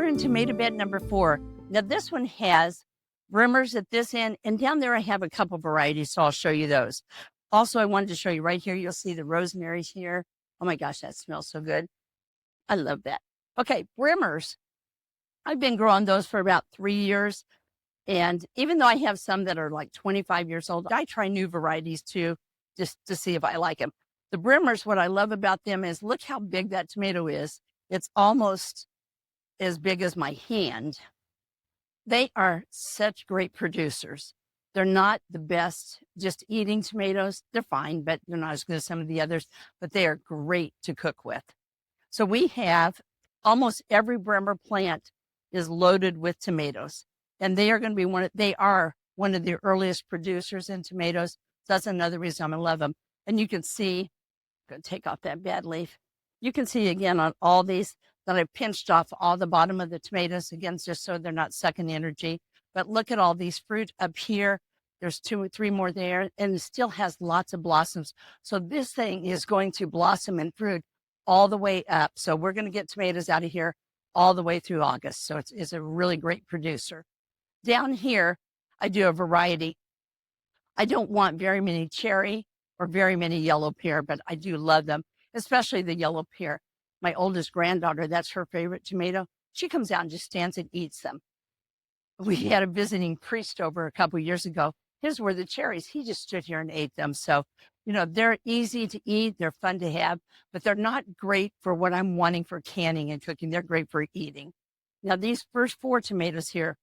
in tomato bed number 4. Now this one has Brimmers at this end, and down there I have a couple varieties, so I'll show you those. Also, I wanted to show you right here, you'll see the rosemary's here. Oh my gosh, that smells so good. I love that. Okay, Brimmers. I've been growing those for about 3 years. And even though I have some that are like 25 years old, I try new varieties too, just to see if I like them. The Brimmers, what I love about them is look how big that tomato is. It's almost as big as my hand. They are such great producers. They're not the best just eating tomatoes. They're fine, but they're not as good as some of the others, but they are great to cook with. So we have almost every Brimmer plant is loaded with tomatoes, and they are going to be they are one of the earliest producers in tomatoes. So that's another reason I'm going to love them. And you can see, I'm going to take off that bad leaf. You can see again on all these that I've pinched off all the bottom of the tomatoes, again, just so they're not sucking energy. But look at all these fruit up here. There's 2 or 3 more there, and it still has lots of blossoms. So this thing is going to blossom and fruit all the way up. So we're going to get tomatoes out of here all the way through August. So it's a really great producer. Down here, I do a variety. I don't want very many cherry or very many yellow pear, but I do love them, especially the yellow pear. My oldest granddaughter, that's her favorite tomato. She comes out and just stands and eats them. We had a visiting priest over a couple of years ago. His were the cherries. He just stood here and ate them. So, you know, they're easy to eat. They're fun to have, but they're not great for what I'm wanting for canning and cooking. They're great for eating. Now, these first 4 tomatoes here,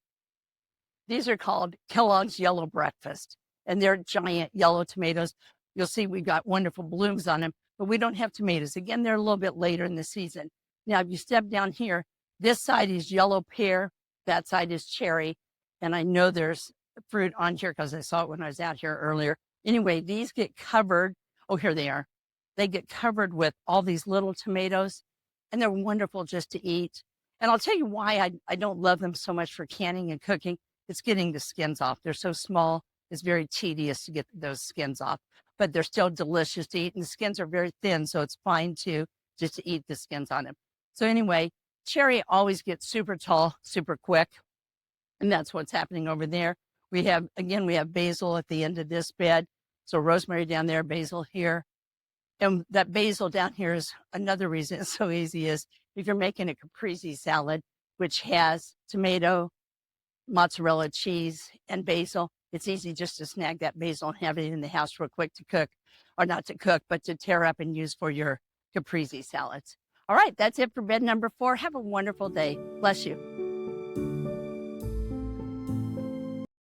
these are called Kellogg's Yellow Breakfast, and they're giant yellow tomatoes. You'll see we've got wonderful blooms on them, but we don't have tomatoes. Again, they're a little bit later in the season. Now, if you step down here, this side is yellow pear, that side is cherry, and I know there's fruit on here because I saw it when I was out here earlier. Anyway, these get covered. Oh, here they are. They get covered with all these little tomatoes, and they're wonderful just to eat. And I'll tell you why I don't love them so much for canning and cooking. It's getting the skins off. They're so small. It's very tedious to get those skins off, but they're still delicious to eat. And the skins are very thin, so it's fine to just to eat the skins on them. So anyway, cherry always gets super tall, super quick. And that's what's happening over there. We have basil at the end of this bed. So rosemary down there, basil here. And that basil down here is another reason it's so easy is if you're making a caprese salad, which has tomato, mozzarella cheese, and basil, it's easy just to snag that basil and have it in the house real quick to cook, or not to cook, but to tear up and use for your caprese salads. All right, that's it for bed number 4. Have a wonderful day. Bless you.